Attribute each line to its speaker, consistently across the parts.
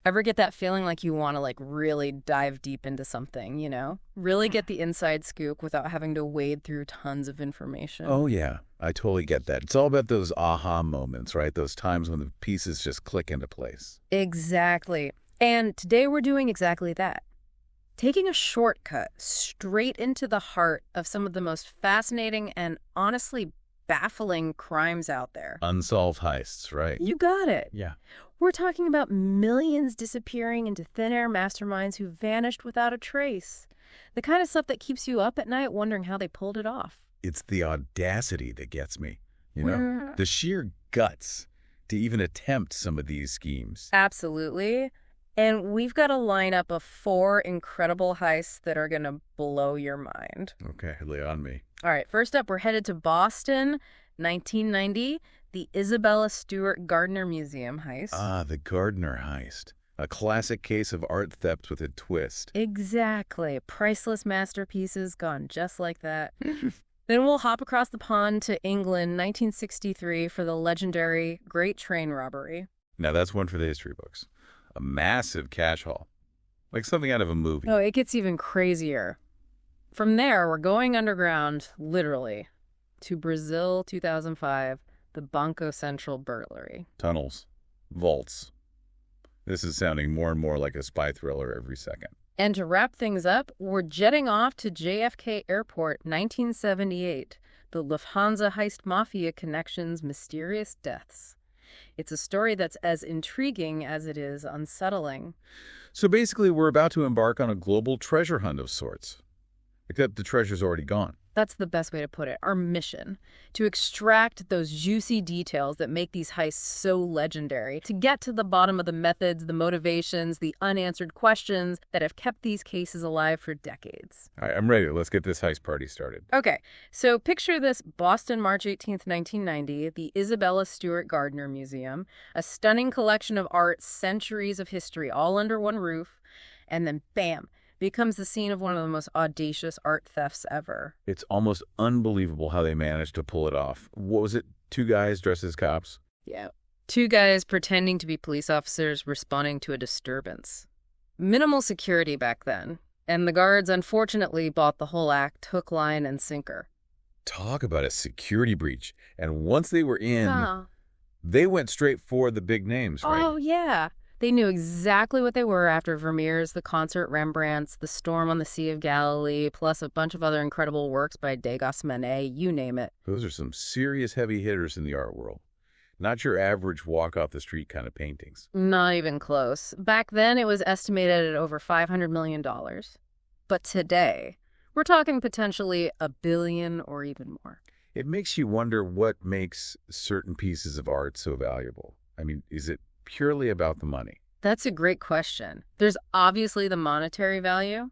Speaker 1: Ever get that feeling like you want to really dive deep into something, Really get the inside scoop without having to wade through tons of information?
Speaker 2: Oh, yeah. I totally get that. It's all about those aha moments, right? Those times when the pieces just click into place.
Speaker 1: Exactly. And today we're doing exactly that. Taking a shortcut straight into the heart of some of the most fascinating and honestly baffling crimes out there.
Speaker 2: Unsolved heists, right?
Speaker 1: You got it.
Speaker 2: Yeah.
Speaker 1: We're talking about millions disappearing into thin air masterminds who vanished without a trace. The kind of stuff that keeps you up at night wondering how they pulled it off.
Speaker 2: It's the audacity that gets me, The sheer guts to even attempt some of these schemes.
Speaker 1: Absolutely. And we've got a lineup of 4 incredible heists that are going to blow your mind.
Speaker 2: Okay, lay on me.
Speaker 1: All right, first up, we're headed to Boston, 1990, the Isabella Stewart Gardner Museum heist.
Speaker 2: Ah, the Gardner heist. A classic case of art theft with a twist.
Speaker 1: Exactly. Priceless masterpieces gone just like that. Then we'll hop across the pond to England, 1963, for the legendary Great Train Robbery.
Speaker 2: Now that's one for the history books. A massive cash haul. Like something out of a movie.
Speaker 1: Oh, it gets even crazier. From there, we're going underground, literally, to Brazil, 2005, the Banco Central burglary.
Speaker 2: Tunnels. Vaults. This is sounding more and more like a spy thriller every second.
Speaker 1: And to wrap things up, we're jetting off to JFK Airport, 1978, the Lufthansa Heist Mafia connection's mysterious deaths. It's a story that's as intriguing as it is unsettling.
Speaker 2: So basically, we're about to embark on a global treasure hunt of sorts. Except the treasure's already gone.
Speaker 1: That's the best way to put it. Our mission, to extract those juicy details that make these heists so legendary, to get to the bottom of the methods, the motivations, the unanswered questions that have kept these cases alive for decades.
Speaker 2: All right, I'm ready. Let's get this heist party started.
Speaker 1: Okay, so picture this: Boston, March 18th, 1990, the Isabella Stewart Gardner Museum, a stunning collection of art, centuries of history, all under one roof, and then bam, becomes the scene of one of the most audacious art thefts ever.
Speaker 2: It's almost unbelievable how they managed to pull it off. What was it? 2 guys dressed as cops?
Speaker 1: Yeah. 2 guys pretending to be police officers responding to a disturbance. Minimal security back then, and the guards unfortunately bought the whole act hook, line, and sinker.
Speaker 2: Talk about a security breach. And once they were in, they went straight for the big names, right?
Speaker 1: Oh, yeah. They knew exactly what they were after Vermeer's The Concert Rembrandts, The Storm on the Sea of Galilee, plus a bunch of other incredible works by Degas, Manet, you name it.
Speaker 2: Those are some serious heavy hitters in the art world. Not your average walk-off-the-street kind of paintings.
Speaker 1: Not even close. Back then, it was estimated at over $500 million. But today, we're talking potentially $1 billion or even more.
Speaker 2: It makes you wonder what makes certain pieces of art so valuable. I mean, is it purely about the money?
Speaker 1: That's a great question. There's obviously the monetary value,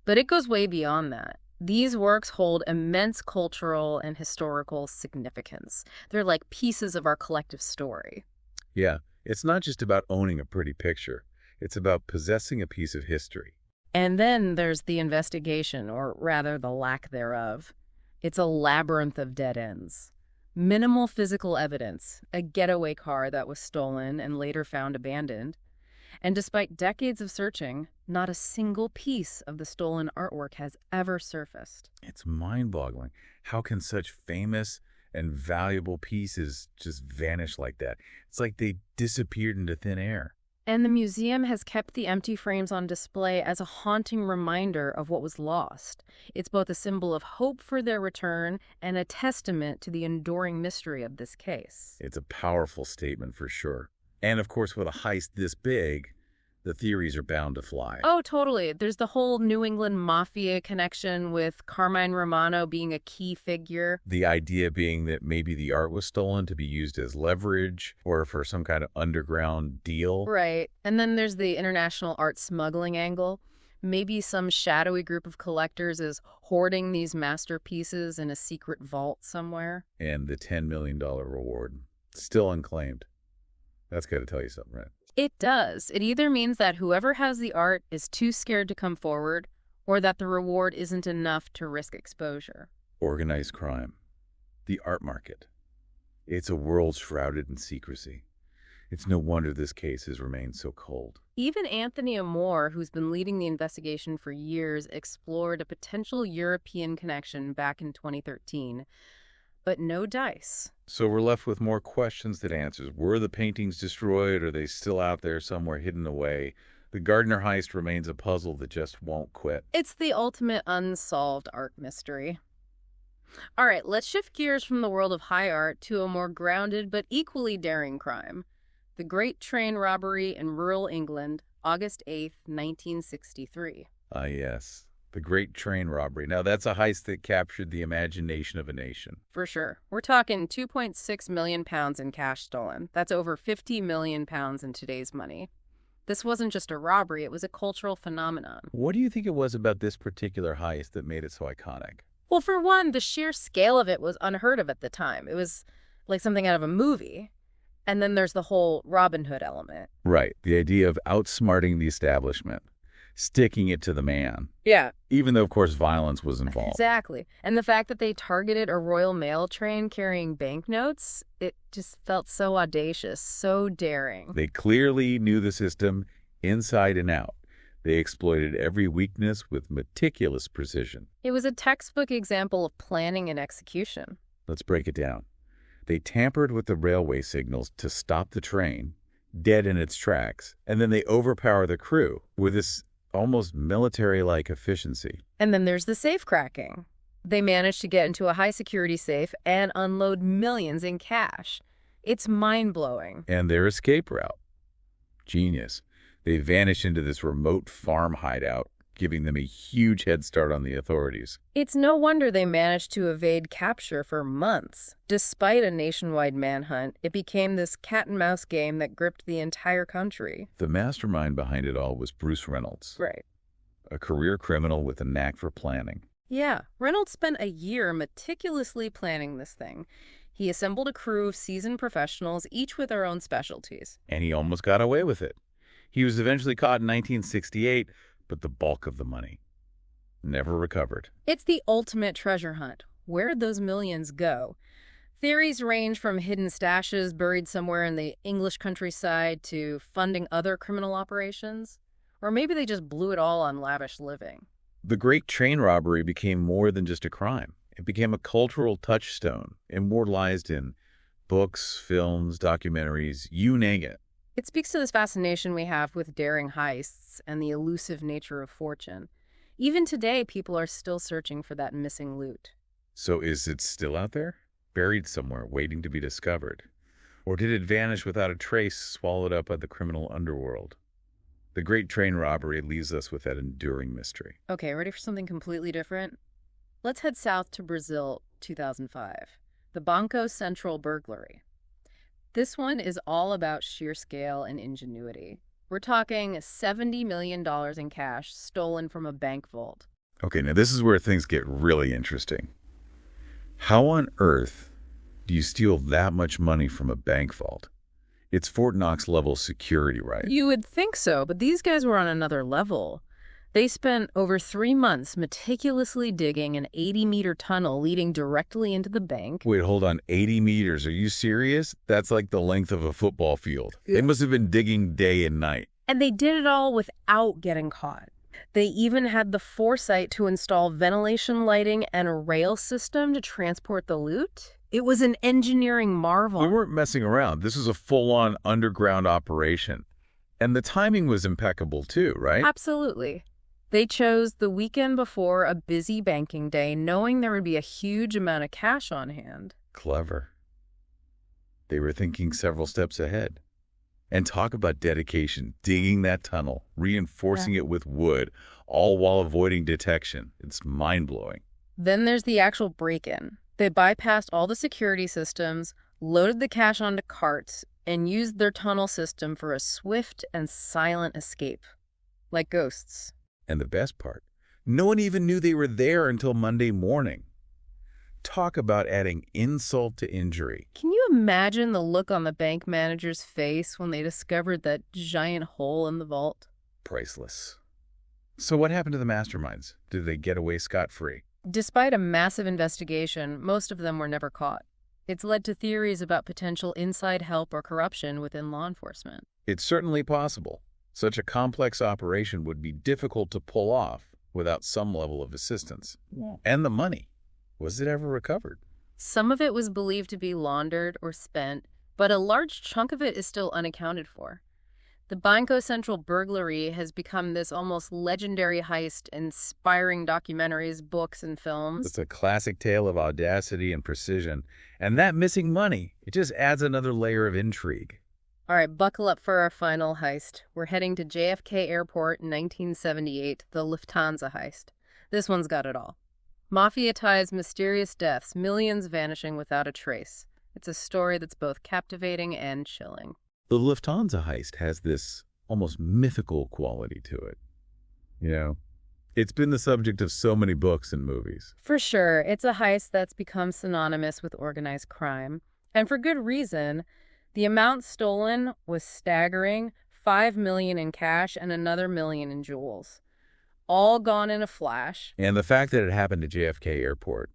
Speaker 1: but it goes way beyond that. These works hold immense cultural and historical significance. They're like pieces of our collective story.
Speaker 2: Yeah, it's not just about owning a pretty picture. It's about possessing a piece of history.
Speaker 1: And then there's the investigation, or rather the lack thereof. It's a labyrinth of dead ends. Minimal physical evidence, a getaway car that was stolen and later found abandoned. And despite decades of searching, not a single piece of the stolen artwork has ever surfaced.
Speaker 2: It's mind-boggling. How can such famous and valuable pieces just vanish like that? It's like they disappeared into thin air.
Speaker 1: And the museum has kept the empty frames on display as a haunting reminder of what was lost. It's both a symbol of hope for their return and a testament to the enduring mystery of this case.
Speaker 2: It's a powerful statement for sure. And of course, with a heist this big, the theories are bound to fly.
Speaker 1: Oh, totally. There's the whole New England mafia connection with Carmine Romano being a key figure.
Speaker 2: The idea being that maybe the art was stolen to be used as leverage or for some kind of underground deal.
Speaker 1: Right. And then there's the international art smuggling angle. Maybe some shadowy group of collectors is hoarding these masterpieces in a secret vault somewhere.
Speaker 2: And the $10 million reward, still unclaimed. That's got to tell you something, right?
Speaker 1: It does. It either means that whoever has the art is too scared to come forward, or that the reward isn't enough to risk exposure.
Speaker 2: Organized crime. The art market. It's a world shrouded in secrecy. It's no wonder this case has remained so cold.
Speaker 1: Even Anthony Moore, who's been leading the investigation for years, explored a potential European connection back in 2013. But no dice.
Speaker 2: So we're left with more questions than answers. Were the paintings destroyed? Are they still out there somewhere hidden away? The Gardner heist remains a puzzle that just won't quit.
Speaker 1: It's the ultimate unsolved art mystery. All right, let's shift gears from the world of high art to a more grounded but equally daring crime. The Great Train Robbery in rural England, August 8th, 1963.
Speaker 2: Ah, yes. The Great Train Robbery. Now, that's a heist that captured the imagination of a nation.
Speaker 1: For sure. We're talking £2.6 million in cash stolen. That's over £50 million in today's money. This wasn't just a robbery, it was a cultural phenomenon.
Speaker 2: What do you think it was about this particular heist that made it so iconic?
Speaker 1: Well, for one, the sheer scale of it was unheard of at the time. It was like something out of a movie. And then there's the whole Robin Hood element.
Speaker 2: Right. The idea of outsmarting the establishment, sticking it to the man.
Speaker 1: Yeah.
Speaker 2: Even though, of course, violence was involved.
Speaker 1: Exactly. And the fact that they targeted a Royal Mail train carrying banknotes, it just felt so audacious, so daring.
Speaker 2: They clearly knew the system inside and out. They exploited every weakness with meticulous precision.
Speaker 1: It was a textbook example of planning and execution.
Speaker 2: Let's break it down. They tampered with the railway signals to stop the train, dead in its tracks, and then they overpower the crew with this almost military-like efficiency.
Speaker 1: And then there's the safe cracking. They managed to get into a high-security safe and unload millions in cash. It's mind-blowing.
Speaker 2: And their escape route. Genius. They vanished into this remote farm hideout, giving them a huge head start on the authorities.
Speaker 1: It's no wonder they managed to evade capture for months. Despite a nationwide manhunt, it became this cat-and-mouse game that gripped the entire country.
Speaker 2: The mastermind behind it all was Bruce Reynolds.
Speaker 1: Right.
Speaker 2: A career criminal with a knack for planning.
Speaker 1: Yeah, Reynolds spent a year meticulously planning this thing. He assembled a crew of seasoned professionals, each with their own specialties.
Speaker 2: And he almost got away with it. He was eventually caught in 1968, but the bulk of the money never recovered.
Speaker 1: It's the ultimate treasure hunt. Where'd those millions go? Theories range from hidden stashes buried somewhere in the English countryside to funding other criminal operations. Or maybe they just blew it all on lavish living.
Speaker 2: The Great Train Robbery became more than just a crime. It became a cultural touchstone, immortalized in books, films, documentaries, you name it.
Speaker 1: It speaks to this fascination we have with daring heists and the elusive nature of fortune. Even today, people are still searching for that missing loot.
Speaker 2: So is it still out there? Buried somewhere, waiting to be discovered? Or did it vanish without a trace, swallowed up by the criminal underworld? The Great Train Robbery leaves us with that enduring mystery.
Speaker 1: Okay, ready for something completely different? Let's head south to Brazil, 2005. The Banco Central burglary. This one is all about sheer scale and ingenuity. We're talking $70 million in cash stolen from a bank vault.
Speaker 2: Okay, now this is where things get really interesting. How on earth do you steal that much money from a bank vault? It's Fort Knox level security, right?
Speaker 1: You would think so, but these guys were on another level. They spent over 3 months meticulously digging an 80-meter tunnel leading directly into the bank.
Speaker 2: Wait, hold on. 80 meters. Are you serious? That's like the length of a football field.
Speaker 1: Yeah.
Speaker 2: They must have been digging day and night.
Speaker 1: And they did it all without getting caught. They even had the foresight to install ventilation lighting and a rail system to transport the loot. It was an engineering marvel.
Speaker 2: We weren't messing around. This was a full-on underground operation. And the timing was impeccable too, right?
Speaker 1: Absolutely. They chose the weekend before a busy banking day, knowing there would be a huge amount of cash on hand.
Speaker 2: Clever. They were thinking several steps ahead. And talk about dedication, digging that tunnel, reinforcing it with wood, all while avoiding detection. It's mind-blowing.
Speaker 1: Then there's the actual break-in. They bypassed all the security systems, loaded the cash onto carts, and used their tunnel system for a swift and silent escape. Like ghosts.
Speaker 2: And the best part, no one even knew they were there until Monday morning. Talk about adding insult to injury.
Speaker 1: Can you imagine the look on the bank manager's face when they discovered that giant hole in the vault?
Speaker 2: Priceless. So what happened to the masterminds? Did they get away scot-free?
Speaker 1: Despite a massive investigation, most of them were never caught. It's led to theories about potential inside help or corruption within law enforcement.
Speaker 2: It's certainly possible. Such a complex operation would be difficult to pull off without some level of assistance. Yeah. And the money. Was it ever recovered?
Speaker 1: Some of it was believed to be laundered or spent, but a large chunk of it is still unaccounted for. The Banco Central burglary has become this almost legendary heist, inspiring documentaries, books, and films.
Speaker 2: It's a classic tale of audacity and precision. And that missing money, it just adds another layer of intrigue.
Speaker 1: All right, buckle up for our final heist. We're heading to JFK Airport in 1978, the Lufthansa Heist. This one's got it all. Mafia ties, mysterious deaths, millions vanishing without a trace. It's a story that's both captivating and chilling.
Speaker 2: The Lufthansa heist has this almost mythical quality to it. You know, it's been the subject of so many books and movies.
Speaker 1: For sure, it's a heist that's become synonymous with organized crime. And for good reason. The amount stolen was staggering, $5 million in cash and another $1 million in jewels. All gone in a flash.
Speaker 2: And the fact that it happened at JFK Airport,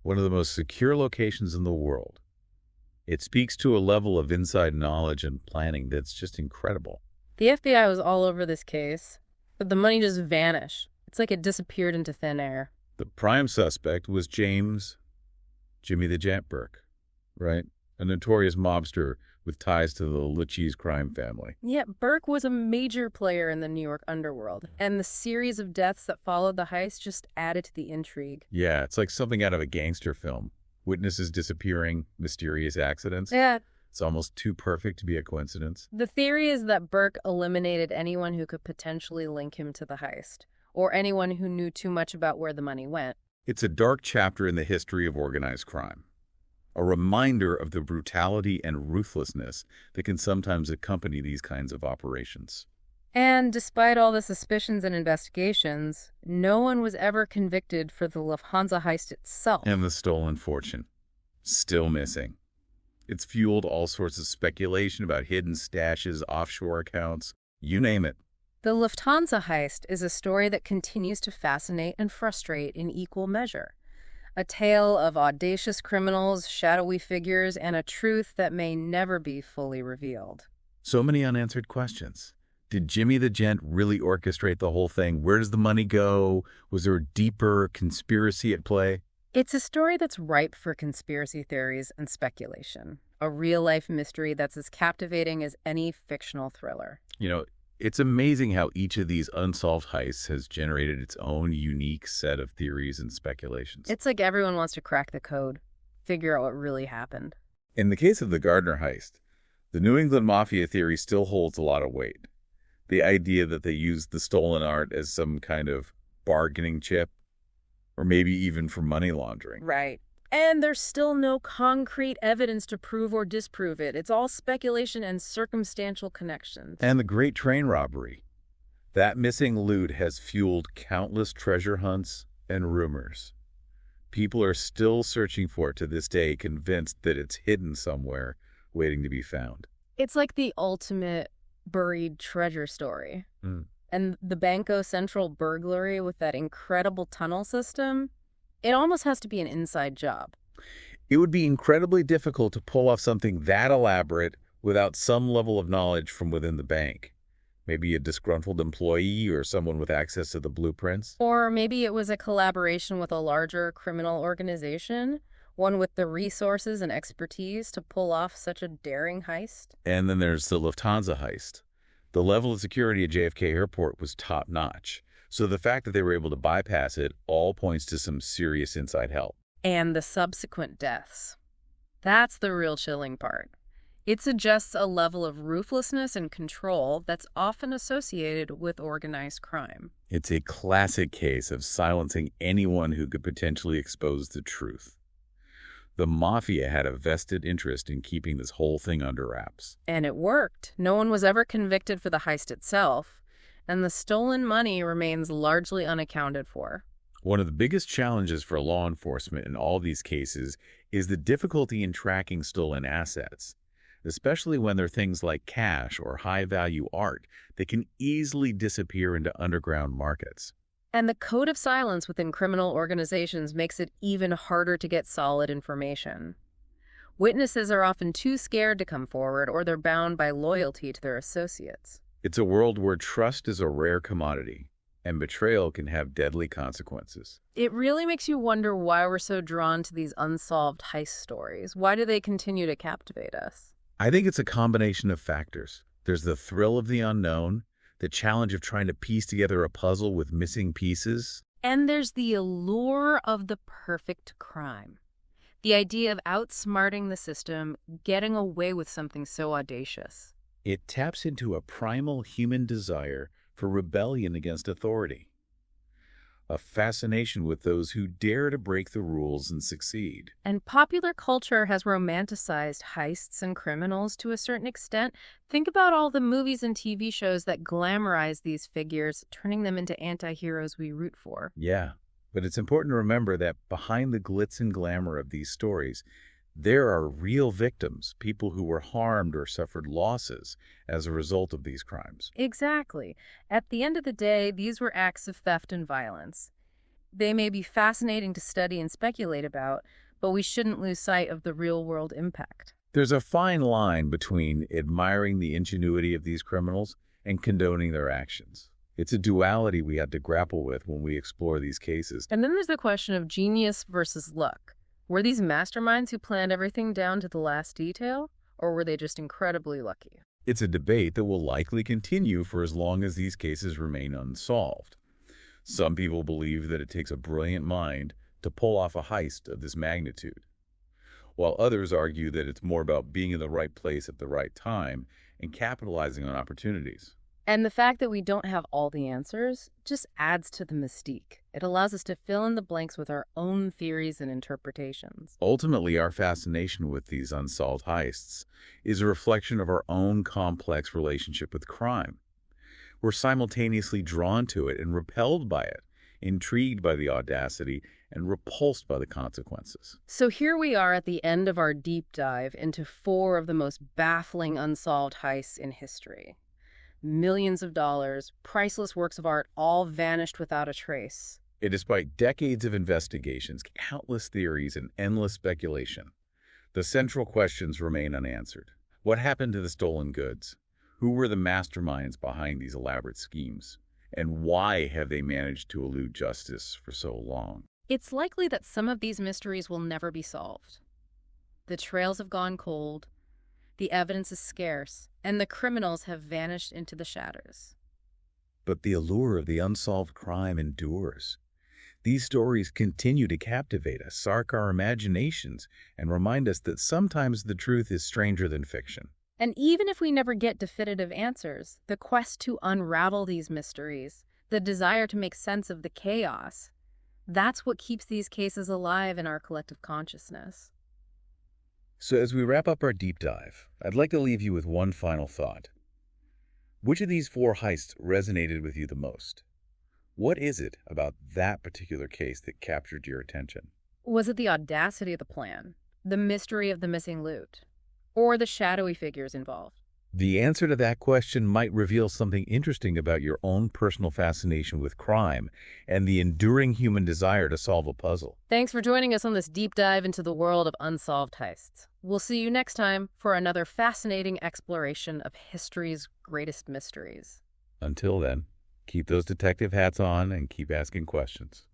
Speaker 2: one of the most secure locations in the world, it speaks to a level of inside knowledge and planning that's just incredible.
Speaker 1: The FBI was all over this case, but the money just vanished. It's like it disappeared into thin air.
Speaker 2: The prime suspect was Jimmy the Gent Burke, right? A notorious mobster with ties to the Lucchese crime family.
Speaker 1: Yeah, Burke was a major player in the New York underworld, and the series of deaths that followed the heist just added to the intrigue.
Speaker 2: Yeah, it's like something out of a gangster film. Witnesses disappearing, mysterious accidents.
Speaker 1: Yeah.
Speaker 2: It's almost too perfect to be a coincidence.
Speaker 1: The theory is that Burke eliminated anyone who could potentially link him to the heist, or anyone who knew too much about where the money went.
Speaker 2: It's a dark chapter in the history of organized crime. A reminder of the brutality and ruthlessness that can sometimes accompany these kinds of operations.
Speaker 1: And despite all the suspicions and investigations, no one was ever convicted for the Lufthansa heist itself.
Speaker 2: And the stolen fortune. Still missing. It's fueled all sorts of speculation about hidden stashes, offshore accounts, you name it.
Speaker 1: The Lufthansa heist is a story that continues to fascinate and frustrate in equal measure. A tale of audacious criminals, shadowy figures, and a truth that may never be fully revealed.
Speaker 2: So many unanswered questions. Did Jimmy the Gent really orchestrate the whole thing? Where does the money go? Was there a deeper conspiracy at play?
Speaker 1: It's a story that's ripe for conspiracy theories and speculation. A real-life mystery that's as captivating as any fictional thriller.
Speaker 2: You know, it's amazing how each of these unsolved heists has generated its own unique set of theories and speculations.
Speaker 1: It's like everyone wants to crack the code, figure out what really happened.
Speaker 2: In the case of the Gardner heist, the New England Mafia theory still holds a lot of weight. The idea that they used the stolen art as some kind of bargaining chip, or maybe even for money laundering.
Speaker 1: Right. And there's still no concrete evidence to prove or disprove it. It's all speculation and circumstantial connections.
Speaker 2: And the Great Train Robbery. That missing loot has fueled countless treasure hunts and rumors. People are still searching for it to this day, convinced that it's hidden somewhere, waiting to be found.
Speaker 1: It's like the ultimate buried treasure story. And the Banco Central burglary with that incredible tunnel system, it almost has to be an inside job.
Speaker 2: It would be incredibly difficult to pull off something that elaborate without some level of knowledge from within the bank. Maybe a disgruntled employee or someone with access to the blueprints.
Speaker 1: Or maybe it was a collaboration with a larger criminal organization, one with the resources and expertise to pull off such a daring heist.
Speaker 2: And then there's the Lufthansa heist. The level of security at JFK Airport was top-notch. So the fact that they were able to bypass it all points to some serious inside help.
Speaker 1: And the subsequent deaths. That's the real chilling part. It suggests a level of ruthlessness and control that's often associated with organized crime.
Speaker 2: It's a classic case of silencing anyone who could potentially expose the truth. The mafia had a vested interest in keeping this whole thing under wraps.
Speaker 1: And it worked. No one was ever convicted for the heist itself, and the stolen money remains largely unaccounted for.
Speaker 2: One of the biggest challenges for law enforcement in all these cases is the difficulty in tracking stolen assets, especially when they're things like cash or high-value art that can easily disappear into underground markets.
Speaker 1: And the code of silence within criminal organizations makes it even harder to get solid information. Witnesses are often too scared to come forward, or they're bound by loyalty to their associates.
Speaker 2: It's a world where trust is a rare commodity, and betrayal can have deadly consequences.
Speaker 1: It really makes you wonder why we're so drawn to these unsolved heist stories. Why do they continue to captivate us?
Speaker 2: I think it's a combination of factors. There's the thrill of the unknown, the challenge of trying to piece together a puzzle with missing pieces.
Speaker 1: And there's the allure of the perfect crime. The idea of outsmarting the system, getting away with something so audacious.
Speaker 2: It taps into a primal human desire for rebellion against authority, a fascination with those who dare to break the rules and succeed.
Speaker 1: And popular culture has romanticized heists and criminals to a certain extent. Think about all the movies and TV shows that glamorize these figures, turning them into anti-heroes we root for.
Speaker 2: Yeah, but it's important to remember that behind the glitz and glamour of these stories, there are real victims, people who were harmed or suffered losses as a result of these crimes.
Speaker 1: Exactly. At the end of the day, these were acts of theft and violence. They may be fascinating to study and speculate about, but we shouldn't lose sight of the real-world impact.
Speaker 2: There's a fine line between admiring the ingenuity of these criminals and condoning their actions. It's a duality we have to grapple with when we explore these cases.
Speaker 1: And then there's the question of genius versus luck. Were these masterminds who planned everything down to the last detail, or were they just incredibly lucky?
Speaker 2: It's a debate that will likely continue for as long as these cases remain unsolved. Some people believe that it takes a brilliant mind to pull off a heist of this magnitude, while others argue that it's more about being in the right place at the right time and capitalizing on opportunities.
Speaker 1: And the fact that we don't have all the answers just adds to the mystique. It allows us to fill in the blanks with our own theories and interpretations.
Speaker 2: Ultimately, our fascination with these unsolved heists is a reflection of our own complex relationship with crime. We're simultaneously drawn to it and repelled by it, intrigued by the audacity and repulsed by the consequences.
Speaker 1: So here we are at the end of our deep dive into 4 of the most baffling unsolved heists in history. Millions of dollars, priceless works of art, all vanished without a trace.
Speaker 2: And despite decades of investigations, countless theories, and endless speculation, the central questions remain unanswered. What happened to the stolen goods? Who were the masterminds behind these elaborate schemes? And why have they managed to elude justice for so long?
Speaker 1: It's likely that some of these mysteries will never be solved. The trails have gone cold, the evidence is scarce, and the criminals have vanished into the shadows.
Speaker 2: But the allure of the unsolved crime endures. These stories continue to captivate us, spark our imaginations, and remind us that sometimes the truth is stranger than fiction.
Speaker 1: And even if we never get definitive answers, the quest to unravel these mysteries, the desire to make sense of the chaos, that's what keeps these cases alive in our collective consciousness.
Speaker 2: So as we wrap up our deep dive, I'd like to leave you with one final thought. Which of these 4 heists resonated with you the most? What is it about that particular case that captured your attention?
Speaker 1: Was it the audacity of the plan, the mystery of the missing loot, or the shadowy figures involved?
Speaker 2: The answer to that question might reveal something interesting about your own personal fascination with crime and the enduring human desire to solve a puzzle.
Speaker 1: Thanks for joining us on this deep dive into the world of unsolved heists. We'll see you next time for another fascinating exploration of history's greatest mysteries.
Speaker 2: Until then, keep those detective hats on and keep asking questions.